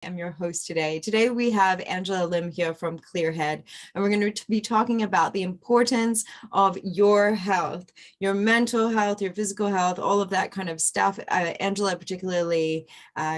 I'm your host today. Today we have Angela Lim here from Clearhead, and we're going to be talking about the importance of your health, your mental health, your physical health, all of that kind of stuff. Angela particularly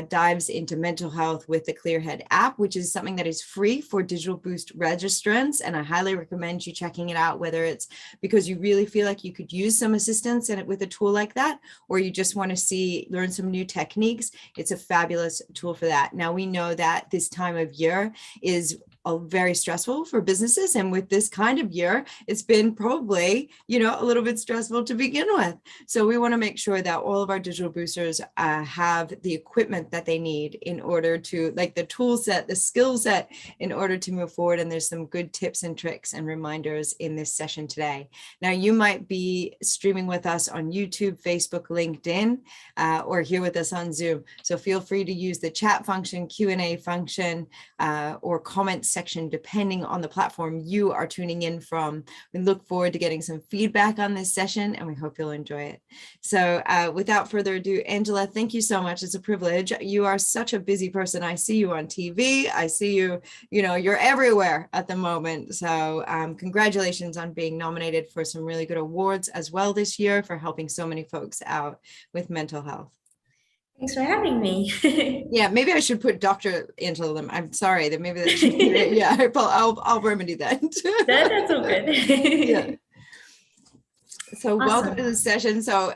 dives into mental health with the Clearhead app, which is something that is free for Digital Boost registrants, and I highly recommend you checking it out, whether it's because you really feel like you could use some assistance in it with a tool like that, or you just want to learn some new techniques. It's a fabulous tool for that. Now, we know that this time of year is very stressful for businesses, and with this kind of year, it's been probably, a little bit stressful to begin with. So we want to make sure that all of our digital boosters have the equipment that they need in order to, like the tool set, the skill set, in order to move forward. And there's some good tips and tricks and reminders in this session today. Now, you might be streaming with us on YouTube, Facebook, LinkedIn, or here with us on Zoom. So feel free to use the chat function, Q&A function, or comment section, depending on the platform you are tuning in from. We look forward to getting some feedback on this session, and we hope you'll enjoy it. So without further ado, Angela, thank you so much. It's a privilege. You are such a busy person. I see you on TV. I see you, you're everywhere at the moment. So congratulations on being nominated for some really good awards as well this year for helping so many folks out with mental health. Thanks for having me. Yeah, maybe I should put Dr. Angela Lim. I'm sorry that maybe that should be it. Yeah, I'll remedy that. That's all good. Yeah. So Awesome. Welcome to the session. So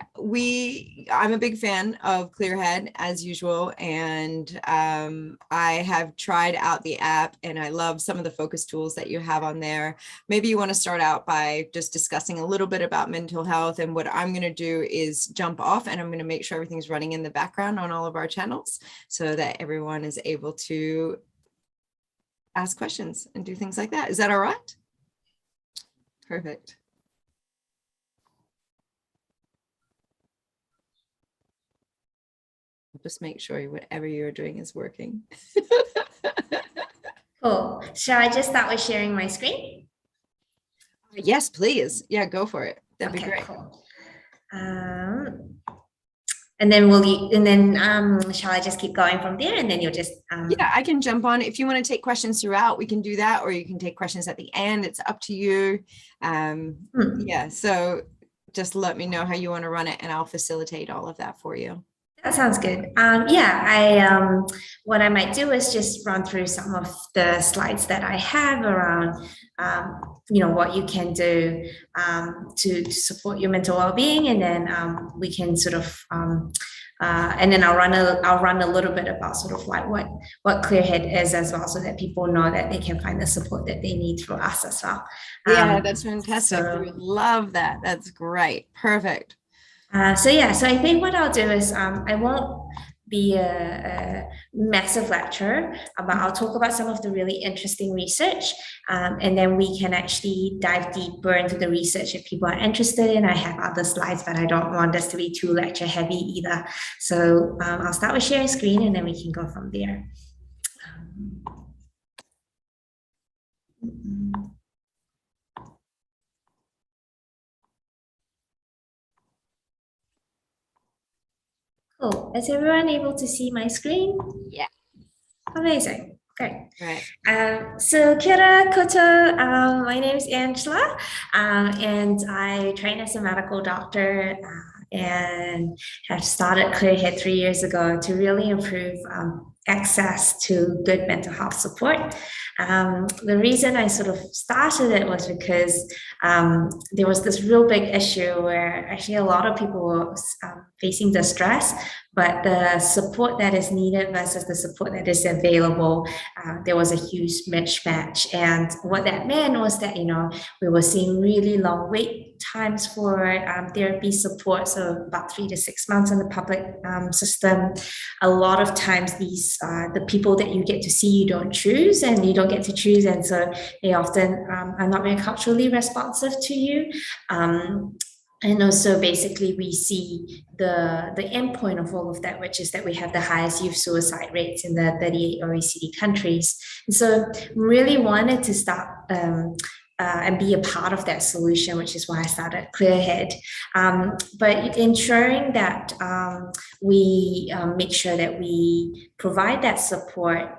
I'm a big fan of Clearhead as usual, and I have tried out the app and I love some of the focus tools that you have on there. Maybe you want to start out by just discussing a little bit about mental health, and what I'm going to do is jump off and I'm going to make sure everything's running in the background on all of our channels so that everyone is able to ask questions and do things like that. Is that all right? Perfect. Just make sure whatever you're doing is working. Cool. Shall I just start with sharing my screen? Yes, please. Yeah, go for it. That'd be great. Cool. And then shall I just keep going from there, and then you'll just yeah, I can jump on. If you want to take questions throughout, we can do that, or you can take questions at the end. It's up to you. Yeah, so just let me know how you want to run it and I'll facilitate all of that for you. That sounds good. What I might do is just run through some of the slides that I have around, what you can do to support your mental well-being, and then we can sort of, and then I'll run a little bit about sort of like what Clearhead is as well, so that people know that they can find the support that they need through us as well. Yeah, that's fantastic. We love that. That's great. Perfect. So I think what I'll do is I won't be a massive lecturer, but I'll talk about some of the really interesting research, and then we can actually dive deeper into the research if people are interested in. I have other slides, but I don't want this to be too lecture heavy either. So I'll start with sharing screen, and then we can go from there. Cool. Is everyone able to see my screen? Yeah. Amazing. Great. Right. So kia ora koutou. My name is Angela, and I train as a medical doctor and have started Clearhead 3 years ago to really improve access to good mental health support. The reason I sort of started it was because there was this real big issue where actually a lot of people were facing distress, but the support that is needed versus the support that is available, there was a huge mismatch. And what that meant was that, we were seeing really long wait times for therapy support, so about 3 to 6 months in the public system. A lot of times the people that you get to see, you don't choose, and you don't get to choose, and so they often are not very culturally responsive to you. And also basically we see the end point of all of that, which is that we have the highest youth suicide rates in the 38 OECD countries. And so really wanted to start and be a part of that solution, which is why I started Clearhead. But ensuring that we make sure that we provide that support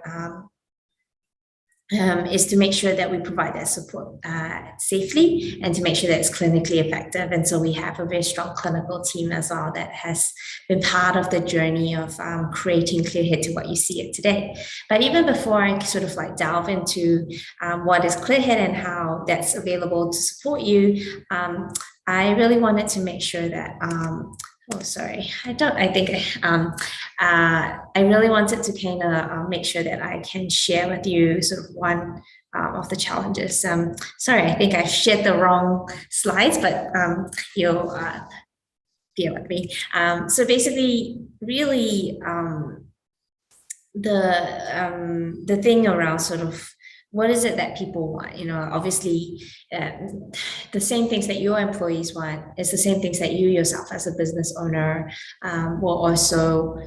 is to make sure that we provide that support safely and to make sure that it's clinically effective. And so we have a very strong clinical team as well that has been part of the journey of creating Clearhead to what you see it today. But even before I sort of like delve into what is Clearhead and how that's available to support you, I really wanted to make sure that I really wanted to kind of make sure that I can share with you sort of one of the challenges. Sorry, I think I've shared the wrong slides, but you'll bear with me. So basically, really, the thing around sort of what is it that people want? Obviously, the same things that your employees want is the same things that you yourself as a business owner will also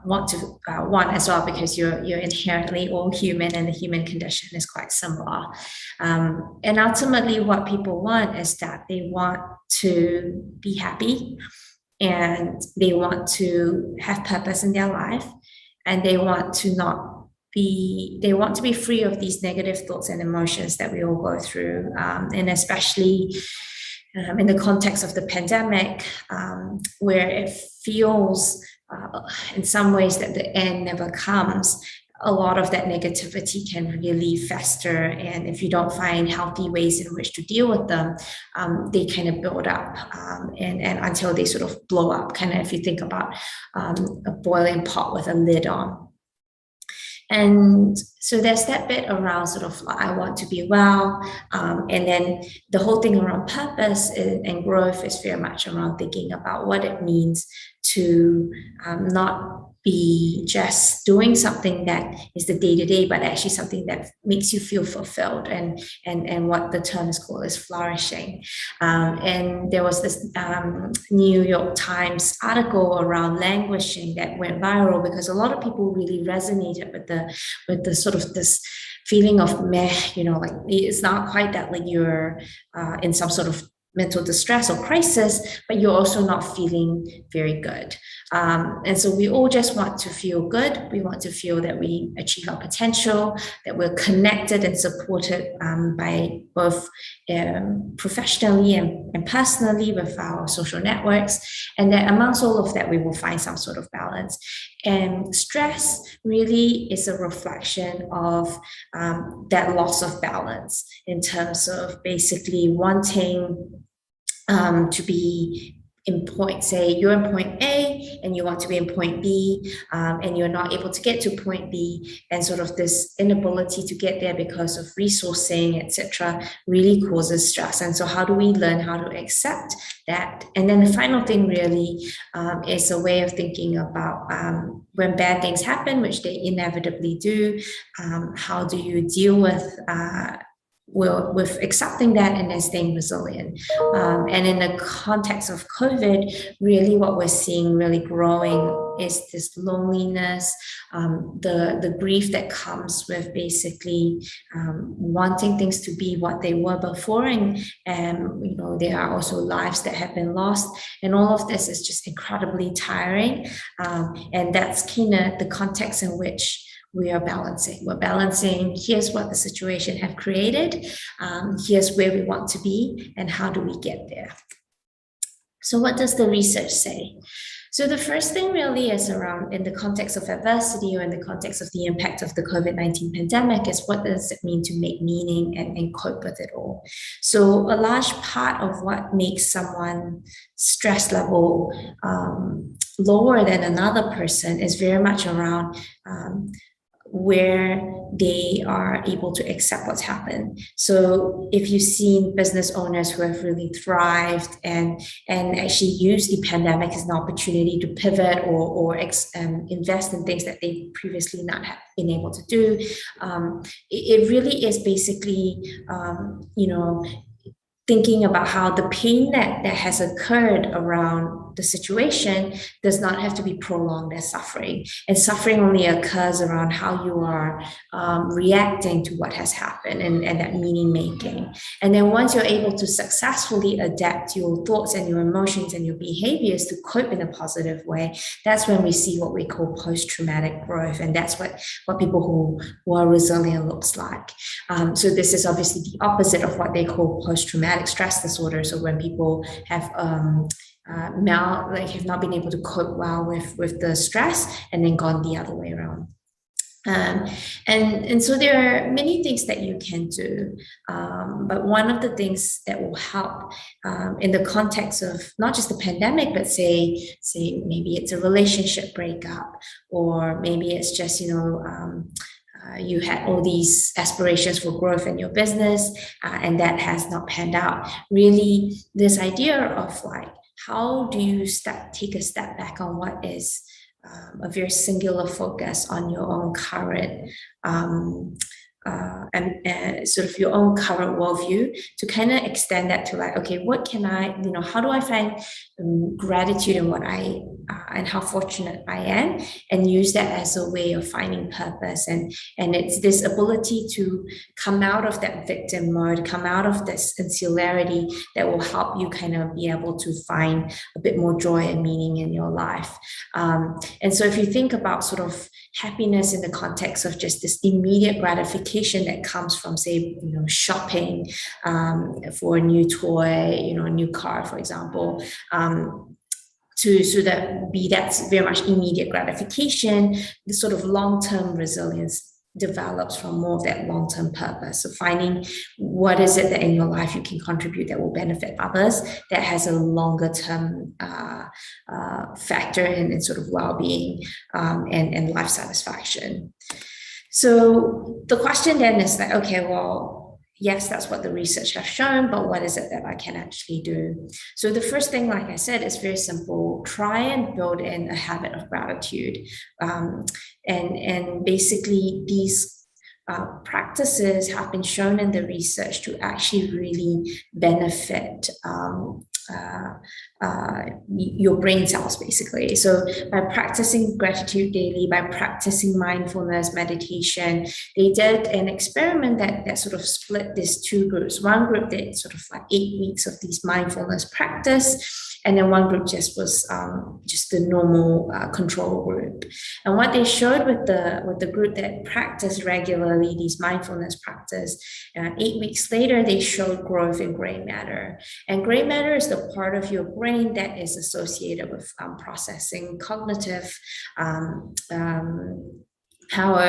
want as well, because you're inherently all human and the human condition is quite similar. And ultimately what people want is that they want to be happy and they want to have purpose in their life, and they want to be free of these negative thoughts and emotions that we all go through. And especially in the context of the pandemic, where it feels in some ways that the end never comes, a lot of that negativity can really fester. And if you don't find healthy ways in which to deal with them, they kind of build up and until they sort of blow up, kind of if you think about a boiling pot with a lid on. And so there's that bit around sort of I want to be well. And then the whole thing around purpose and growth is very much around thinking about what it means to not be just doing something that is the day-to-day, but actually something that makes you feel fulfilled and what the term is called is flourishing. And there was this New York Times article around languishing that went viral because a lot of people really resonated with the sort of this feeling of meh, like it's not quite that like you're in some sort of mental distress or crisis, but you're also not feeling very good. And so we all just want to feel good. We want to feel that we achieve our potential, that we're connected and supported by both professionally and personally with our social networks. And that amongst all of that, we will find some sort of balance. And stress really is a reflection of that loss of balance in terms of basically wanting to be in point, say you're in point A and you want to be in point B, and you're not able to get to point B, and sort of this inability to get there because of resourcing, etc., really causes stress. And so how do we learn how to accept that? And then the final thing really is a way of thinking about when bad things happen, which they inevitably do, how do you deal with accepting that and then staying resilient. And in the context of COVID, really what we're seeing really growing is this loneliness, the grief that comes with basically wanting things to be what they were before. And there are also lives that have been lost. And all of this is just incredibly tiring. And that's kind of the context in which we are balancing. We're balancing, here's what the situation have created, here's where we want to be, and how do we get there? So what does the research say? So the first thing really is around, in the context of adversity or in the context of the impact of the COVID-19 pandemic, is what does it mean to make meaning and cope with it all? So a large part of what makes someone's stress level lower than another person is very much around where they are able to accept what's happened. So if you've seen business owners who have really thrived and actually use the pandemic as an opportunity to pivot or invest in things that they previously not have been able to do, it really is basically, thinking about how the pain that has occurred around the situation does not have to be prolonged as suffering. And suffering only occurs around how you are reacting to what has happened, and that meaning making. And then once you're able to successfully adapt your thoughts and your emotions and your behaviors to cope in a positive way, that's when we see what we call post-traumatic growth. And that's what people who are resilient looks like. So this is obviously the opposite of what they call post-traumatic stress disorder. So when people have have not been able to cope well with the stress, and then gone the other way around. And so there are many things that you can do, but one of the things that will help in the context of not just the pandemic, but say maybe it's a relationship breakup, or maybe it's just you had all these aspirations for growth in your business, and that has not panned out. Really, this idea of like, how do you take a step back on what is a very singular focus on your own current and sort of your own current worldview, to kind of extend that to like, okay, what can I, how do I find gratitude in what I and how fortunate I am, and use that as a way of finding purpose. And it's this ability to come out of that victim mode, come out of this insularity, that will help you kind of be able to find a bit more joy and meaning in your life. And so if you think about sort of happiness in the context of just this immediate gratification that comes from, say, shopping for a new toy, a new car, for example, that's very much immediate gratification. The sort of long-term resilience develops from more of that long-term purpose. So finding what is it that in your life you can contribute that will benefit others, that has a longer-term factor in sort of well-being and life satisfaction. So the question then is that, okay, well, yes, that's what the research has shown, but what is it that I can actually do? So the first thing, like I said, is very simple. Try and build in a habit of gratitude. And basically these practices have been shown in the research to actually really benefit your brain cells, basically. So by practicing gratitude daily, by practicing mindfulness meditation, they did an experiment that sort of split these two groups. One group did sort of like 8 weeks of these mindfulness practice, and then one group just was just the normal control group. And what they showed with the group that practiced regularly these mindfulness practice, 8 weeks later, they showed growth in gray matter. And gray matter is the part of your brain that is associated with processing cognitive power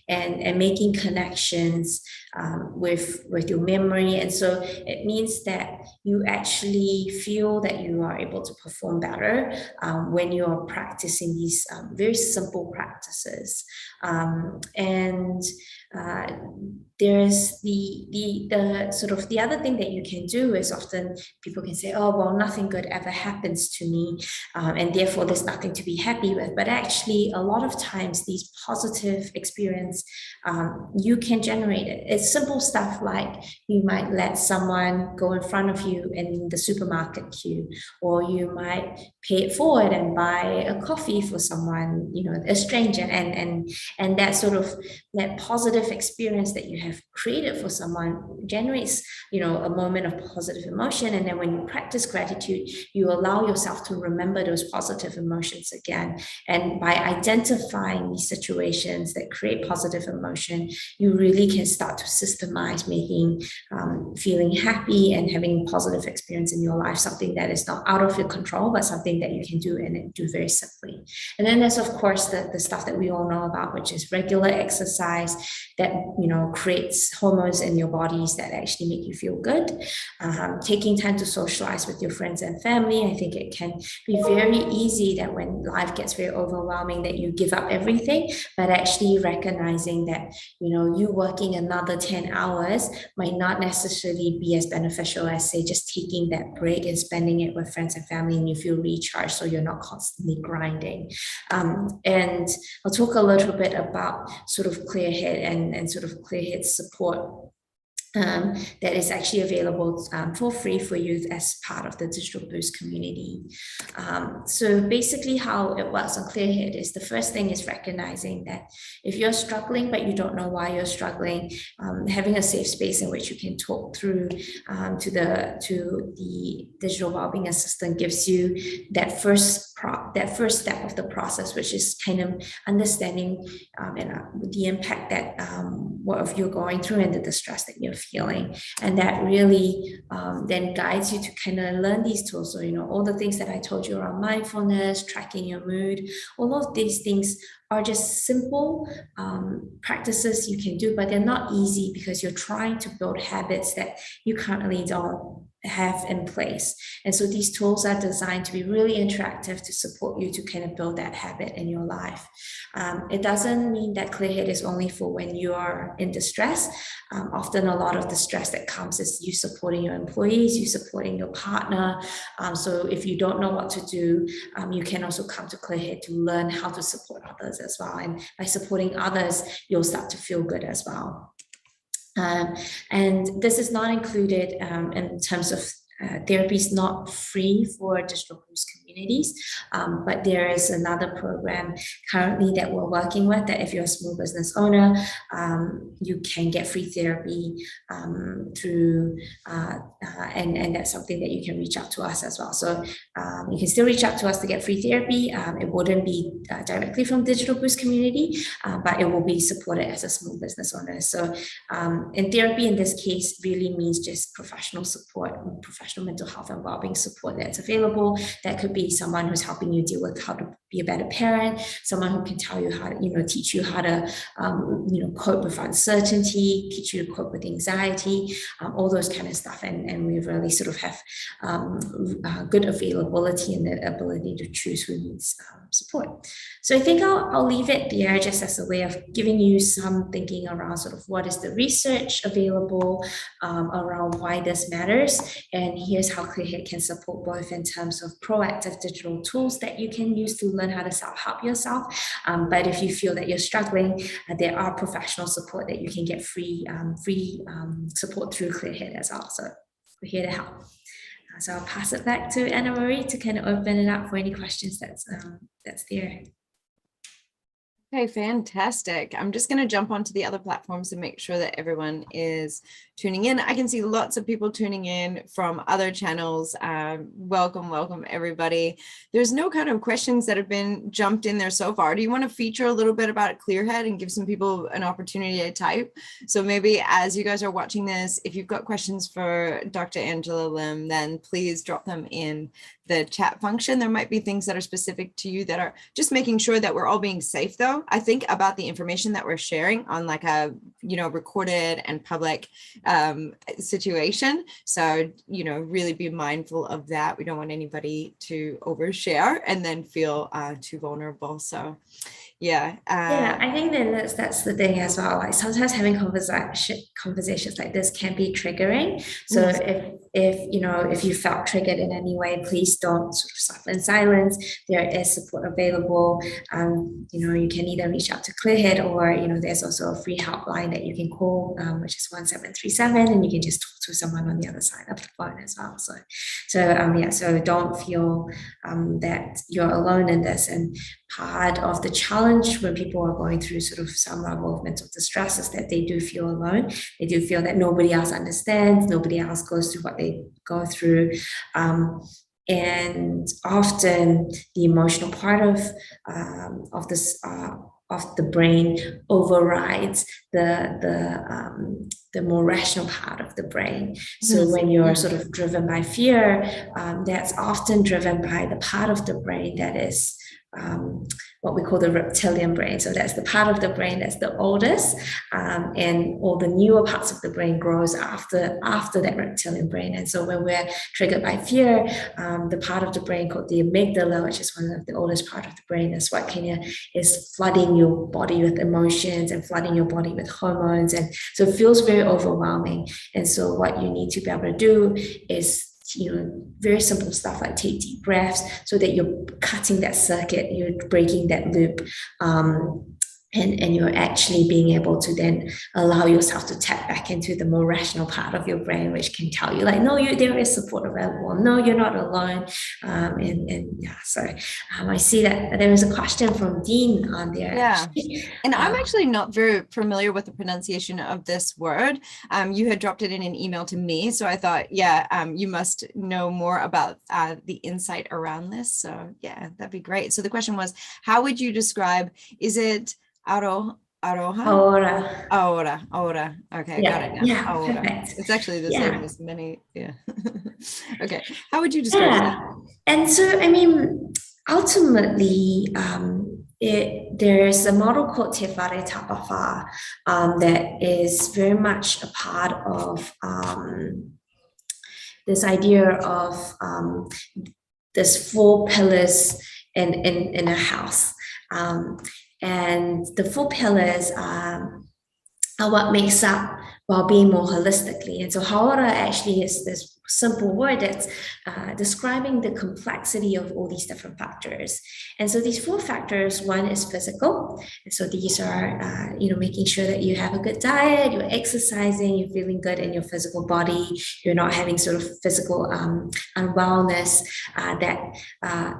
and making connections with your memory. And so it means that you actually feel that you are able to perform better when you are practicing these very simple practices. And there's the sort of the other thing that you can do is, often people can say, oh, well, nothing good ever happens to me, and therefore there's nothing to be happy with. But actually, a lot of times these positive experience, you can generate it. It's simple stuff like you might let someone go in front of you in the supermarket queue, or you might pay it forward and buy a coffee for someone, a stranger, and that sort of that positive experience that you have created for someone generates, a moment of positive emotion. And then when you practice gratitude, you allow yourself to remember those positive emotions again. And by identifying these situations that create positive emotion, you really can start to systemize making feeling happy and having positive experience in your life something that is not out of your control, but something that you can do and do very simply. And then there's, of course, the stuff that we all know about, which is regular exercise that creates hormones in your bodies that actually make you feel good. Taking time to socialize with your friends and family. I think it can be very easy that when life gets very overwhelming that you give up everything, but actually recognizing that you working another 10 hours might not necessarily be as beneficial as, say, just taking that break and spending it with friends and family, and you feel recharged, so you're not constantly grinding. And I'll talk a little bit about sort of Clearhead and sort of Clearhead support that is actually available for free for you as part of the Digital Boost community. So basically how it works on Clearhead is the first thing is recognizing that if you're struggling but you don't know why you're struggling, having a safe space in which you can talk through to the digital wellbeing assistant gives you that first step of the process, which is kind of understanding the impact that what you're going through and the distress that you're feeling. And that really then guides you to kind of learn these tools. So, all the things that I told you around mindfulness, tracking your mood, all of these things are just simple practices you can do, but they're not easy because you're trying to build habits that you currently don't have in place. And so these tools are designed to be really interactive to support you to kind of build that habit in your life. It doesn't mean that Clearhead is only for when you are in distress. Often a lot of the stress that comes is you supporting your employees, you supporting your partner. So if you don't know what to do, you can also come to Clearhead to learn how to support others as well. And by supporting others, you'll start to feel good as well. And this is not included in terms of therapy is not free for digital boost communities, but there is another program currently that we're working with that if you're a small business owner, you can get free therapy through, and that's something that you can reach out to us as well. So you can still reach out to us to get free therapy. It wouldn't be directly from Digital Boost community, but it will be supported as a small business owner. So in therapy in this case really means just professional support, professional mental health and wellbeing support that's available. That could be someone who's helping you deal with how to be a better parent, someone who can tell you how to, teach you how to, cope with uncertainty, teach you to cope with anxiety, all those kind of stuff. And we really sort of have good availability and the ability to choose who needs support. So I think I'll leave it there just as a way of giving you some thinking around sort of what is the research available around why this matters. And here's how Clearhead can support both in terms of proactive digital tools that you can use to learn how to self-help yourself. But if you feel that you're struggling, there are professional support that you can get free support through Clearhead as well. So we're here to help. So I'll pass it back to Anna Marie to kind of open it up for any questions that's there. Okay, fantastic. I'm just going to jump onto the other platforms and make sure that everyone is tuning in. I can see lots of people tuning in from other channels. Welcome, everybody. There's no kind of questions that have been jumped in there so far. Do you want to feature a little bit about Clearhead and give some people an opportunity to type? So maybe as you guys are watching this, if you've got questions for Dr. Angela Lim, then please drop them in the chat function. There might be things that are specific to you that are just making sure that we're all being safe though. I think about the information that we're sharing on like a, recorded and public situation. So, really be mindful of that. We don't want anybody to overshare and then feel too vulnerable. So yeah. I think then that's the thing as well. Like sometimes having conversations like this can be triggering. So if you felt triggered in any way, please don't sort of suffer in silence. There is support available. You can either reach out to Clearhead or there's also a free helpline that you can call, which is 1737, and you can just talk to someone on the other side of the phone as well. So don't feel that you're alone in this. And part of the challenge when people are going through sort of some level of mental distress is that they do feel alone. They do feel that nobody else understands, nobody else goes through what they go through. And often the emotional part of the brain overrides the more rational part of the brain. So when you're sort of driven by fear, that's often driven by the part of the brain that is what we call the reptilian brain. So that's the part of the brain that's the oldest, and all the newer parts of the brain grows after that reptilian brain. And so when we're triggered by fear, the part of the brain called the amygdala, which is one of the oldest part of the brain, is what kind of is flooding your body with emotions and flooding your body with hormones. And so it feels very overwhelming. And so what you need to be able to do is very simple stuff like take deep breaths so that you're cutting that circuit, you're breaking that loop. and you're actually being able to then allow yourself to tap back into the more rational part of your brain, which can tell you like, no, there is support available. No, you're not alone. And yeah, so I see that there is a question from Dean on there. Yeah. And I'm Um, actually not very familiar with the pronunciation of this word. You had dropped it in an email to me, so I thought, yeah, you must know more about the insight around this. So yeah, that'd be great. So the question was, how would you describe, is it aroha? hauora. Ahora. Okay, I got it now. Yeah, Ahora. perfect. It's actually the same Yeah. as many. Yeah. Okay. How would you describe that? Yeah. And so, I mean, ultimately, there's a model called Te Whare Tapawa that is very much a part of this idea of there's four pillars in a house. And the four pillars are what makes up well-being more holistically. And so hauora actually is this simple word that's describing the complexity of all these different factors. And so these four factors, one is physical. And so these are, making sure that you have a good diet, you're exercising, you're feeling good in your physical body, you're not having sort of physical unwellness that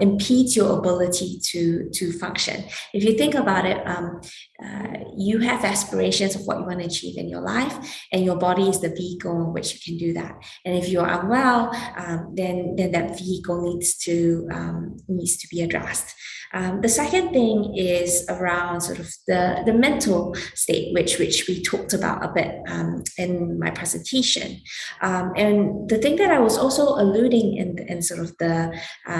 impedes your ability to function. If you think about it, you have aspirations of what you want to achieve in your life, and your body is the vehicle in which you can do that. And if you're unwell, then that vehicle needs to be addressed. The second thing is around sort of the mental state, which we talked about a bit in my presentation. And the thing that I was also alluding in sort of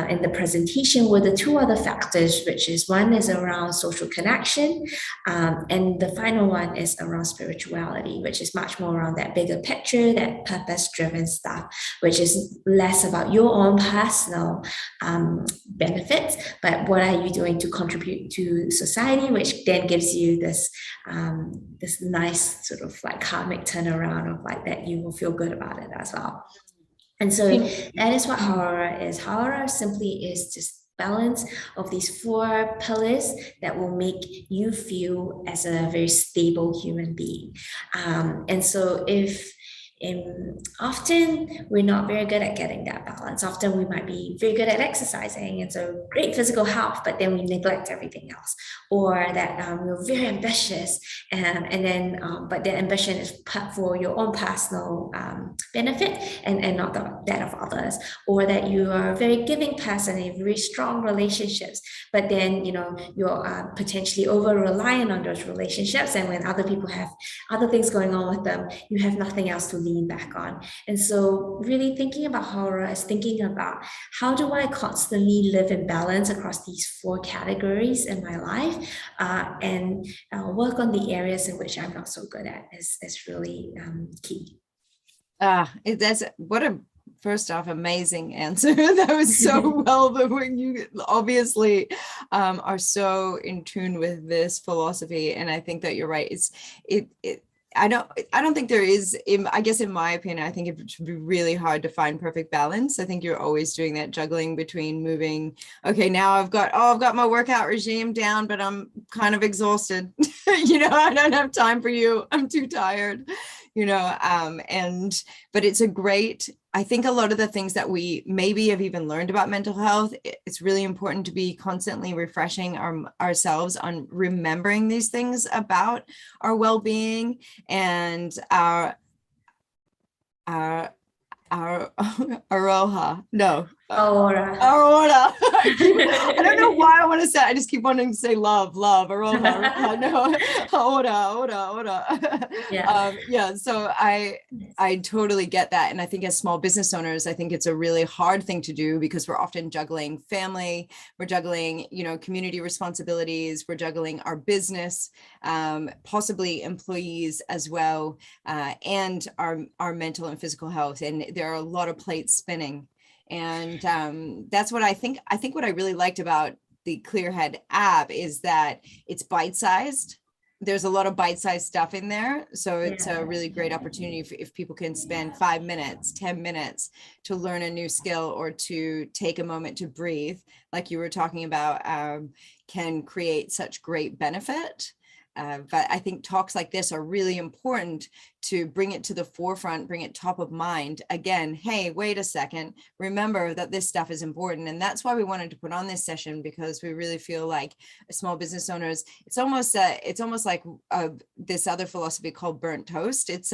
in the presentation were the two other factors, which is one is around social connection, and the final one is around spirituality, which is much more around that bigger picture, that purpose-driven stuff, which is less about your own personal benefits, but what are you doing to contribute to society, which then gives you this nice sort of like karmic turnaround of like that you will feel good about it as well. And so that is what hauora is. Hauora simply is just balance of these four pillars that will make you feel as a very stable human being. And so often we're not very good at getting that balance. Often we might be very good at exercising, and so great physical health, but then we neglect everything else. Or that we're very ambitious, and then but the ambition is for your own personal benefit and not that of others. Or that you are a very giving person, and very strong relationships, but then you're potentially over reliant on those relationships, and when other people have other things going on with them, you have nothing else to lean back on. And so really thinking about hauora is thinking about, how do I constantly live in balance across these four categories in my life, and work on the areas in which I'm not so good at is really key. That's what a first off amazing answer. That was so well, but when you obviously are so in tune with this philosophy, and I think that you're right. I don't think there is, I guess in my opinion, I think it would be really hard to find perfect balance. I think you're always doing that juggling between moving. Okay, now I've got my workout regime down, but I'm kind of exhausted. I don't have time for you. I'm too tired, but it's I think a lot of the things that we maybe have even learned about mental health, it's really important to be constantly refreshing ourselves on remembering these things about our well-being and our aroha. No. Hauora. Aurora. I don't know why I want to say. I just keep wanting to say love, aroha. No, aura. Yeah. So I totally get that, and I think as small business owners, I think it's a really hard thing to do because we're often juggling family, we're juggling, community responsibilities, we're juggling our business, possibly employees as well, and our mental and physical health, and there are a lot of plates spinning. And that's what I think what I really liked about the Clearhead app is that it's bite-sized. There's a lot of bite-sized stuff in there. So it's a really great opportunity if people can spend 5 minutes, 10 minutes to learn a new skill or to take a moment to breathe, like you were talking about, can create such great benefit. But I think talks like this are really important to bring it to the forefront, bring it top of mind. Again, hey, wait a second, remember that this stuff is important. And that's why we wanted to put on this session, because we really feel like small business owners, it's almost like this other philosophy called burnt toast. It's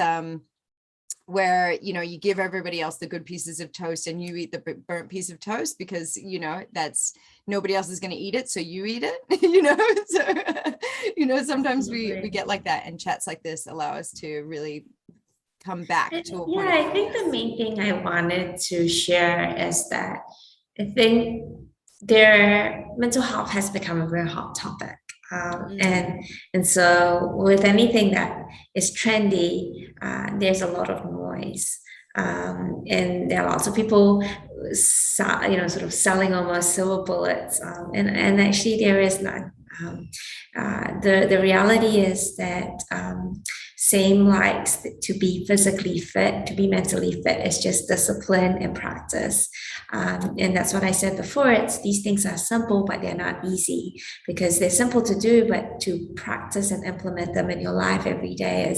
where, you know, you give everybody else the good pieces of toast and you eat the burnt piece of toast because, you know, that's nobody else is going to eat it. So you eat it, you know, so, you know, sometimes we get like that, and chats like this allow us to really come back to a point. Yeah, I think the main thing I wanted to share is that I think their mental health has become a very hot topic. And so with anything that is trendy, there's a lot of noise. And there are lots of people, you know, sort of selling almost silver bullets. And actually there is none. The reality is that same likes to be physically fit, to be mentally fit. It's just discipline and practice. And that's what I said before. These things are simple, but they're not easy, because they're simple to do, but to practice and implement them in your life every day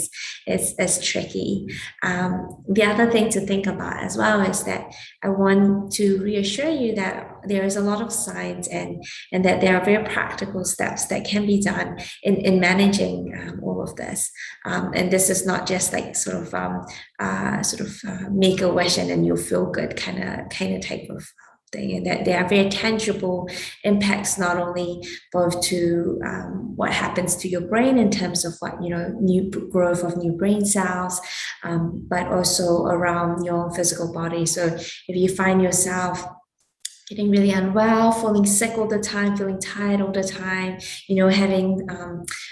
is tricky. The other thing to think about as well is that I want to reassure you that there is a lot of science and that there are very practical steps that can be done in managing all of this. And this is not just like sort of make a wish and then you'll feel good kind of type of thing, and that there are very tangible impacts, not only both to what happens to your brain in terms of what, you know, new growth of new brain cells, but also around your physical body. So if you find yourself getting really unwell, falling sick all the time, feeling tired all the time, you know, having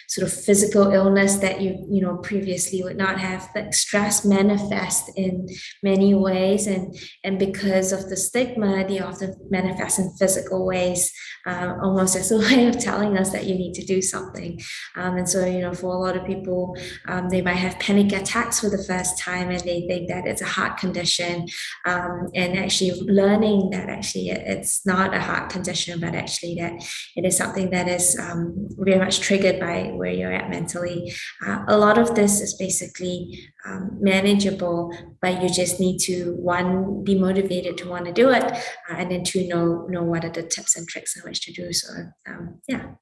sort of physical illness that you know previously would not have. Like stress manifests in many ways, and because of the stigma, they often manifest in physical ways, almost as a way of telling us that you need to do something. And so, you know, for a lot of people, they might have panic attacks for the first time, and they think that it's a heart condition, and actually learning that actually it's not a heart condition, but actually that it is something that is very much triggered by where you're at mentally. A lot of this is basically manageable, but you just need to, one, be motivated to want to do it, and then two, know what are the tips and tricks in which to do so. Yeah.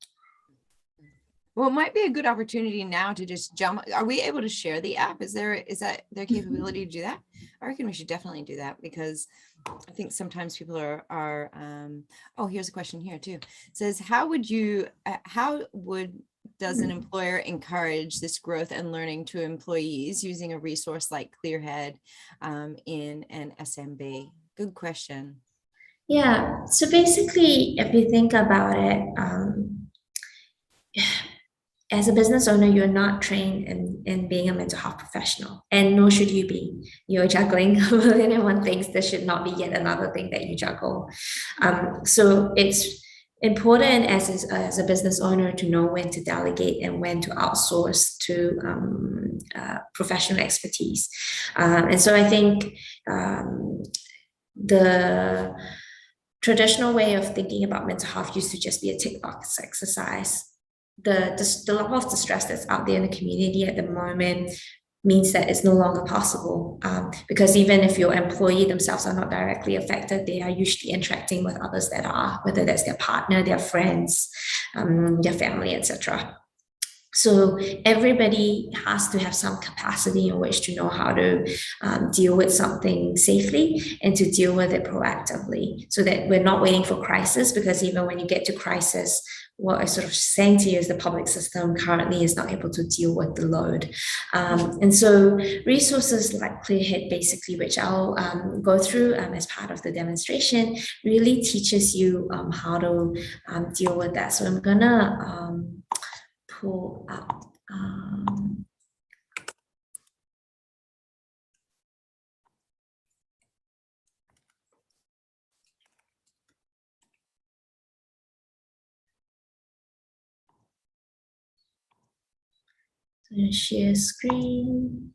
Well, it might be a good opportunity now to just jump. Are we able to share the app? Is that their capability to do that? I reckon we should definitely do that, because I think sometimes people are oh, here's a question here too. It says, does an employer encourage this growth and learning to employees using a resource like Clearhead in an SMB? Good question. Yeah. So basically, if you think about it, as a business owner, you're not trained in being a mental health professional, and nor should you be. You're juggling a million and one things. There should not be yet another thing that you juggle. So it's important as a business owner to know when to delegate and when to outsource to professional expertise. And so I think the traditional way of thinking about mental health used to just be a tick box exercise. The level of distress that's out there in the community at the moment means that it's no longer possible, because even if your employee themselves are not directly affected, they are usually interacting with others that are, whether that's their partner, their friends, their family, etc. So everybody has to have some capacity in which to know how to deal with something safely and to deal with it proactively, so that we're not waiting for crisis, because even when you get to crisis, what I'm sort of saying to you is the public system currently is not able to deal with the load. And so resources like Clearhead, basically, which I'll go through as part of the demonstration, really teaches you how to deal with that. So I'm gonna pull up. Share screen.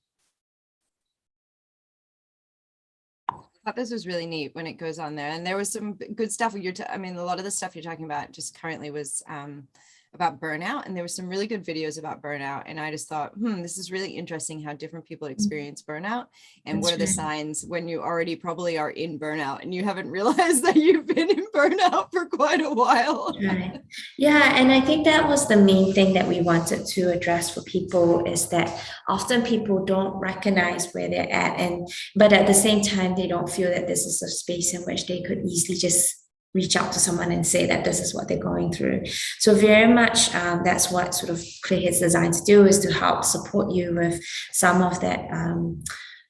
I thought this was really neat when it goes on there, and there was some good stuff. I mean, a lot of the stuff you're talking about just currently was about burnout, and there were some really good videos about burnout. And I just thought, this is really interesting how different people experience burnout, and what are the signs when you already probably are in burnout and you haven't realized that you've been in burnout for quite a while. Right. Yeah, and I think that was the main thing that we wanted to address for people, is that often people don't recognize where they're at, but at the same time, they don't feel that this is a space in which they could easily just reach out to someone and say that this is what they're going through. So very much that's what sort of Clearhead's designed to do, is to help support you with some of that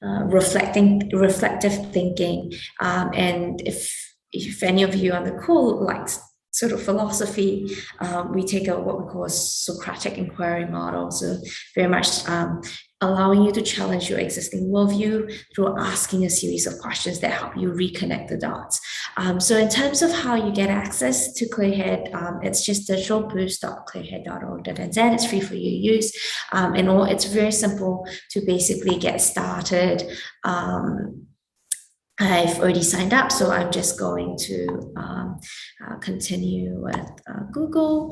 reflective thinking. And if any of you on the call likes sort of philosophy, we take what we call a Socratic inquiry model. So very much allowing you to challenge your existing worldview through asking a series of questions that help you reconnect the dots. So in terms of how you get access to Clearhead, it's just digitalboost.business.govt.nz. It's free for you to use. And it's very simple to basically get started. I've already signed up, so I'm just going to continue with Google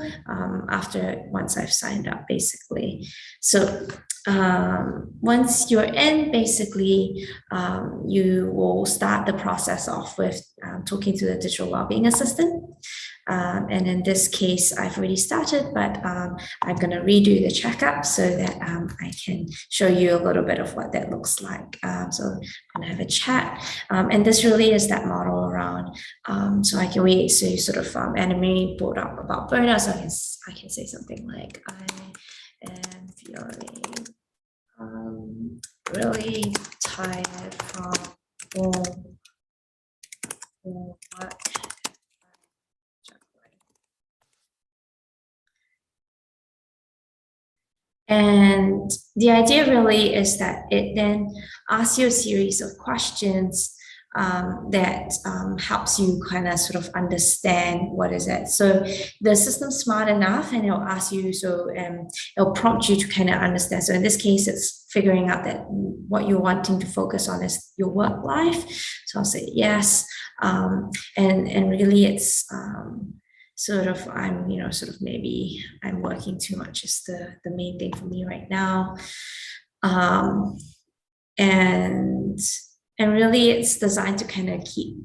once I've signed up, basically. So once you're in, basically, you will start the process off with talking to the digital wellbeing assistant. And in this case, I've already started, but I'm going to redo the checkup so that I can show you a little bit of what that looks like. So I'm going to have a chat. And this really is that model around. So I can so you sort of Anna-Marie brought up about burnout. So I can say something like, I am feeling really tired from all work. And the idea really is that it then asks you a series of questions that helps you kind of sort of understand what is it. So the system's smart enough, and it'll ask you, it'll prompt you to kind of understand. So in this case, it's figuring out that what you're wanting to focus on is your work life. So I'll say yes. And really it's sort of maybe I'm working too much is the main thing for me right now. And really it's designed to kind of keep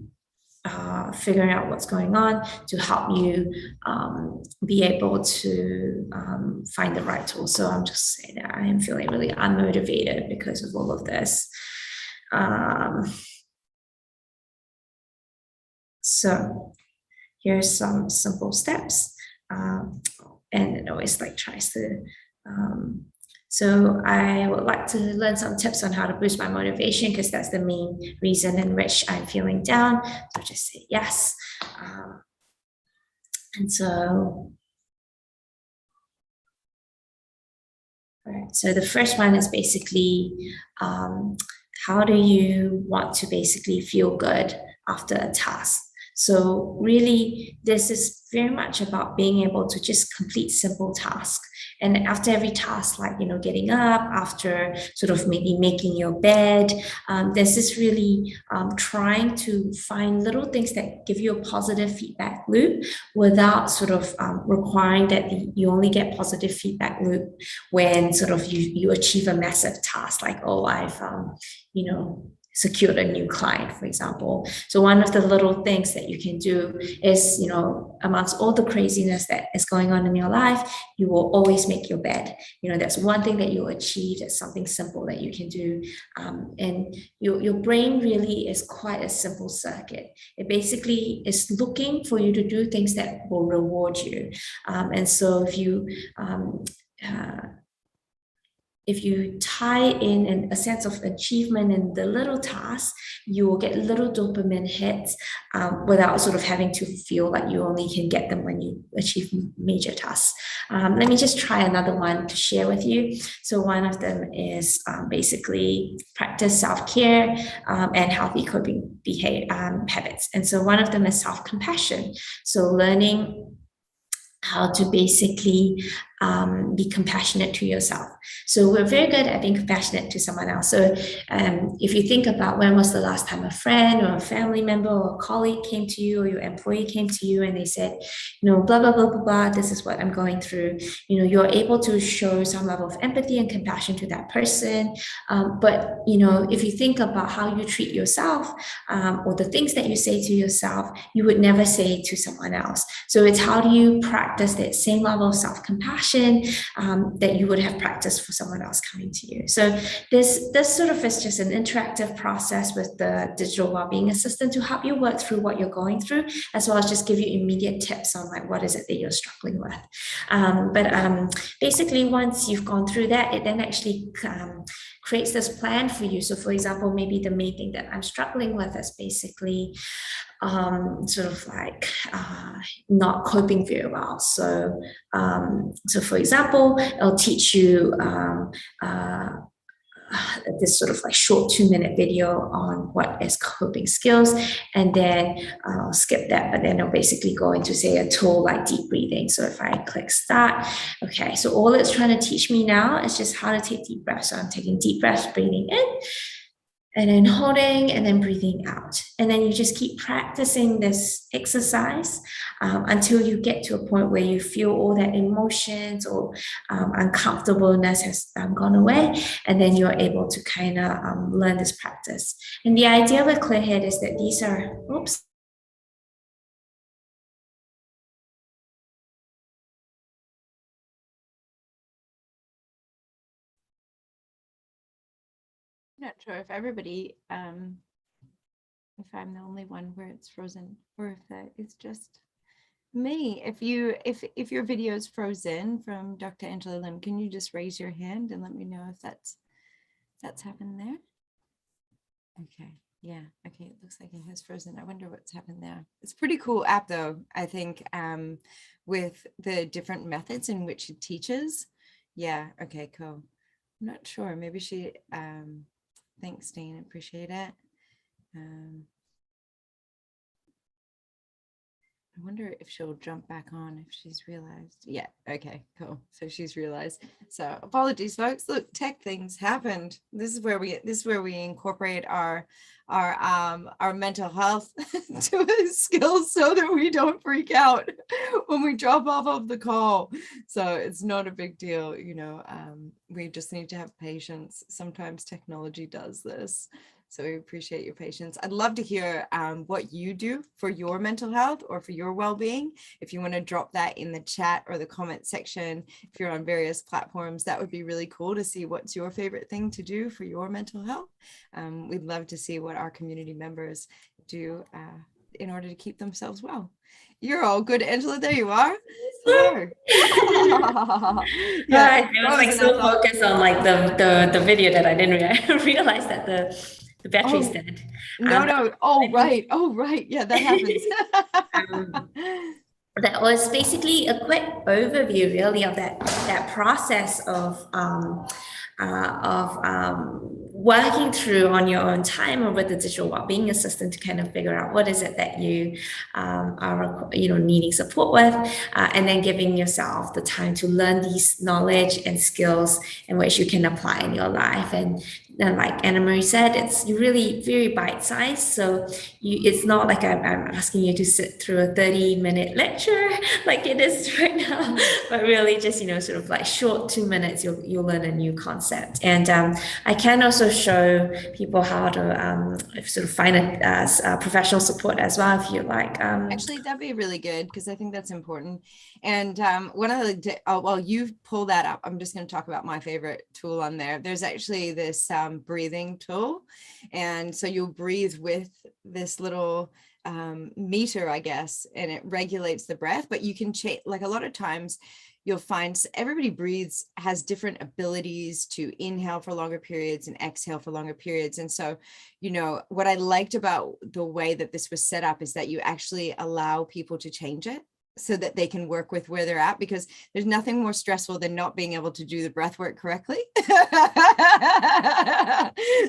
figuring out what's going on, to help you be able to find the right tool. So I'm just saying that I am feeling really unmotivated because of all of this. So here's some simple steps. And it always tries to, so I would like to learn some tips on how to boost my motivation, because that's the main reason in which I'm feeling down. So just say yes. And so, all right, so the first one is basically, how do you want to basically feel good after a task? So really, this is very much about being able to just complete simple tasks. And after every task, like, getting up, after sort of maybe making your bed, this is really trying to find little things that give you a positive feedback loop without sort of requiring that you only get positive feedback loop when sort of you achieve a massive task, like, oh, I've, secured a new client, for example. So one of the little things that you can do is, amongst all the craziness that is going on in your life, you will always make your bed. That's one thing that you'll achieve. That's something simple that you can do. And your brain really is quite a simple circuit. It basically is looking for you to do things that will reward you. And so if you tie in a sense of achievement in the little tasks, you will get little dopamine hits without sort of having to feel like you only can get them when you achieve major tasks. Let me just try another one to share with you. So one of them is basically practice self-care and healthy coping habits. And so one of them is self-compassion. So learning how to basically be compassionate to yourself. So we're very good at being compassionate to someone else. So if you think about when was the last time a friend or a family member or a colleague came to you, or your employee came to you and they said, blah, blah, blah, blah, blah, this is what I'm going through, you're able to show some level of empathy and compassion to that person. But if you think about how you treat yourself, or the things that you say to yourself, you would never say to someone else. So it's how do you practice that same level of self-compassion that you would have practiced for someone else coming to you. So this sort of is just an interactive process with the digital wellbeing assistant to help you work through what you're going through, as well as just give you immediate tips on like what is it that you're struggling with. But basically, once you've gone through that, it then actually creates this plan for you. So for example, maybe the main thing that I'm struggling with is basically sort of like not coping very well. So for example, it'll teach you this sort of like short 2-minute video on what is coping skills, and then I'll skip that, but then I'll basically go into, say, a tool like deep breathing. So if I click start, okay, so all it's trying to teach me now is just how to take deep breaths. So I'm taking deep breaths, breathing in, and then holding, and then breathing out. And then you just keep practicing this exercise until you get to a point where you feel all that emotions or uncomfortableness has gone away. And then you're able to kind of learn this practice. And the idea with Clearhead is that these are, oops. Not sure if everybody, if I'm the only one where it's frozen, or if that is just me. If your video is frozen from Dr. Angela Lim, can you just raise your hand and let me know if that's happened there? Okay, yeah, okay, it looks like it has frozen. I wonder what's happened there. It's a pretty cool app though, I think, with the different methods in which it teaches. Yeah, okay, cool. I'm not sure, maybe she, thanks, Dean, appreciate it. I wonder if she'll jump back on if she's realized. Yeah, okay, cool. So she's realized. So apologies, folks. Look, tech things happened. This is where we incorporate our mental health to skills so that we don't freak out when we drop off of the call. So it's not a big deal, we just need to have patience. Sometimes technology does this. So we appreciate your patience. I'd love to hear what you do for your mental health or for your well-being. If you want to drop that in the chat or the comment section, if you're on various platforms, that would be really cool to see what's your favorite thing to do for your mental health. We'd love to see what our community members do in order to keep themselves well. You're all good, Angela. There you are. Yeah, I was like so focused on like the video that I didn't realize that the battery's dead. No. Oh, right. Yeah, that happens. That was basically a quick overview, really, of that process of working through on your own time or with the digital wellbeing assistant to kind of figure out what is it that you are needing support with, and then giving yourself the time to learn these knowledge and skills in which you can apply in your life. And like Anna Marie said, it's really very bite-sized. So it's not like I'm asking you to sit through a 30-minute lecture like it is right now, but really just, sort of like short 2 minutes, you'll learn a new concept. And I can also show people how to sort of find a professional support as well, if you like. Actually, that'd be really good, because I think that's important. And one of the, while you pull that up, I'm just going to talk about my favorite tool on there. There's actually this breathing tool. And so you'll breathe with this little meter, I guess, and it regulates the breath. But you can change, like a lot of times you'll find everybody has different abilities to inhale for longer periods and exhale for longer periods. And so, what I liked about the way that this was set up is that you actually allow people to change it so that they can work with where they're at, because there's nothing more stressful than not being able to do the breath work correctly.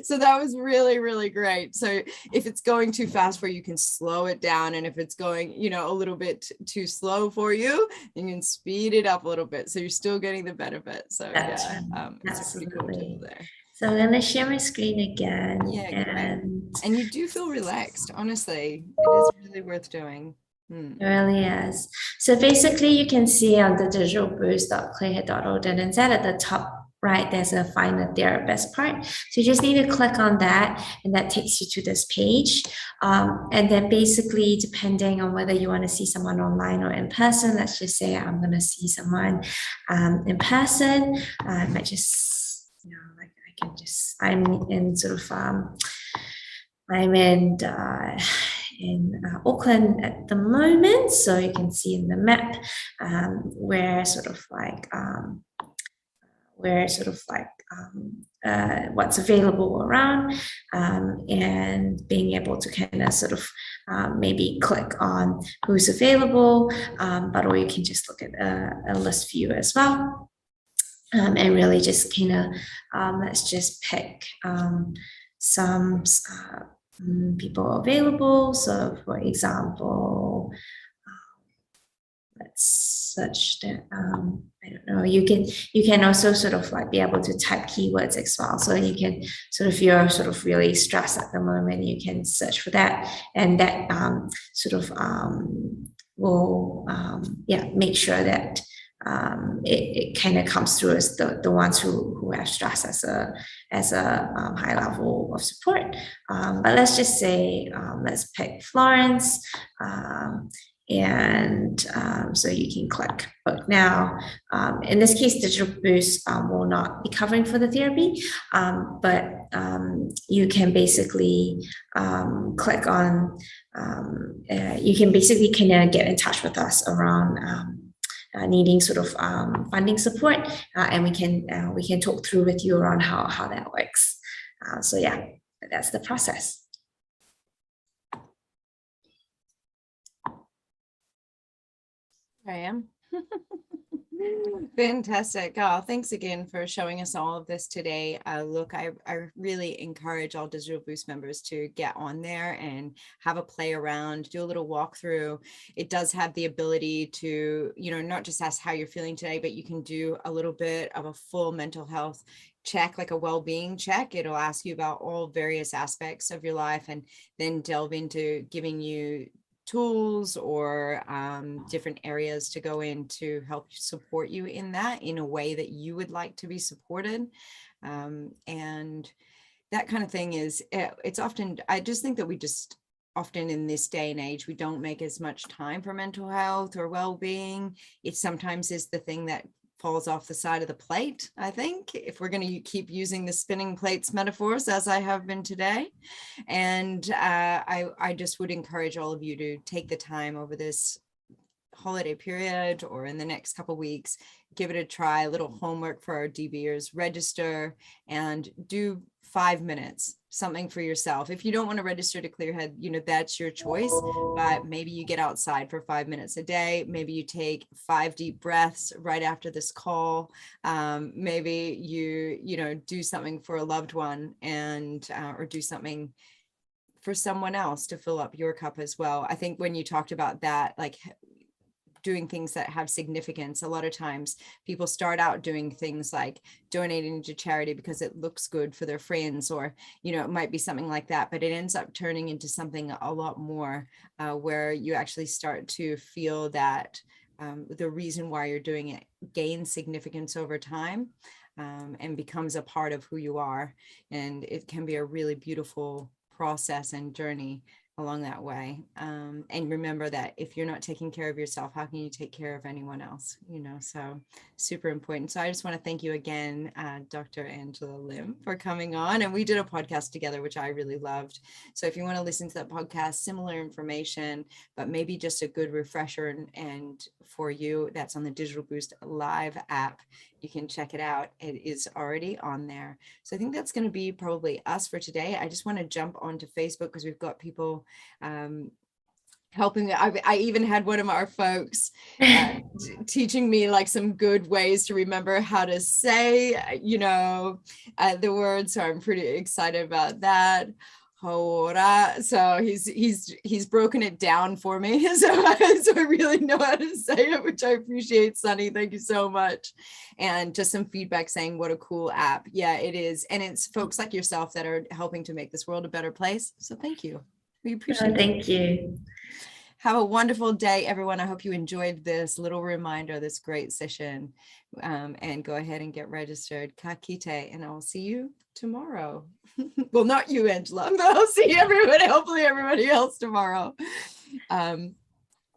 So that was really, really great. So if it's going too fast for you, you can slow it down. And if it's going, a little bit too slow for you, you can speed it up a little bit. So you're still getting the benefit. So That's yeah, right. it's a pretty cool tool Absolutely. there. So I'm going to share my screen again, Yeah, great. and And you do feel relaxed, honestly. It is really worth doing. it really is. So basically, you can see on the digitalboost.business.govt.nz at the top right, there's a find a therapist part. So you just need to click on that, and that takes you to this page. And then basically, depending on whether you want to see someone online or in person, let's just say I'm going to see someone in person. I might just, like I can just, I'm in sort of, I'm in Auckland at the moment, so you can see in the map where sort of like what's available around, and being able to kind of sort of maybe click on who's available, or you can just look at a list view as well. And really just kind of let's just pick some people available. So for example, let's search that. I don't know, you can also sort of like be able to type keywords as well. So you can sort of, if you're sort of really stressed at the moment, you can search for that, and that sort of will make sure that it kind of comes through as the ones who have stress as a high level of support. But let's just say, let's pick Florence, and so you can click book now. In this case, Digital Boost will not be covering for the therapy, but you can basically click on, you can basically kind of get in touch with us around needing sort of funding support, and we can talk through with you around how that works. So yeah, that's the process. I am. Fantastic. Oh, thanks again for showing us all of this today. Look, I really encourage all Digital Boost members to get on there and have a play around, do a little walkthrough. It does have the ability to, not just ask how you're feeling today, but you can do a little bit of a full mental health check, like a well-being check. It'll ask you about all various aspects of your life, and then delve into giving you tools or different areas to go in to help support you in that, in a way that you would like to be supported. And that kind of thing it's often, I just think that we just often in this day and age, we don't make as much time for mental health or well-being. It sometimes is the thing that falls off the side of the plate, I think, if we're going to keep using the spinning plates metaphors as I have been today. And I just would encourage all of you to take the time over this holiday period or in the next couple of weeks, give it a try, a little homework for our DBers, register and do 5 minutes, something for yourself. If you don't want to register to Clearhead, that's your choice, but maybe you get outside for 5 minutes a day. Maybe you take 5 deep breaths right after this call. Maybe you do something for a loved one, and or do something for someone else to fill up your cup as well. I think when you talked about that, like doing things that have significance, a lot of times people start out doing things like donating to charity because it looks good for their friends, or it might be something like that, but it ends up turning into something a lot more, where you actually start to feel that the reason why you're doing it gains significance over time, and becomes a part of who you are. And it can be a really beautiful process and journey along that way. And remember that if you're not taking care of yourself, how can you take care of anyone else? So super important. So I just want to thank you again, Dr. Angela Lim, for coming on. And we did a podcast together, which I really loved. So if you want to listen to that podcast, similar information, but maybe just a good refresher and for you, that's on the Digital Boost Live app. You can check it out. It is already on there. So I think that's going to be probably us for today. I just want to jump onto Facebook because we've got people helping me. I even had one of our folks teaching me like some good ways to remember how to say, the word. So I'm pretty excited about that. Hauora. So he's broken it down for me. So I really know how to say it, which I appreciate, Sunny. Thank you so much. And just some feedback saying what a cool app. Yeah, it is. And it's folks like yourself that are helping to make this world a better place. So thank you. We appreciate it. Thank you. Have a wonderful day, everyone. I hope you enjoyed this little reminder, this great session, and go ahead and get registered. Ka kite, and I'll see you tomorrow. Well, not you, Angela, but I'll see everybody, hopefully everybody else tomorrow.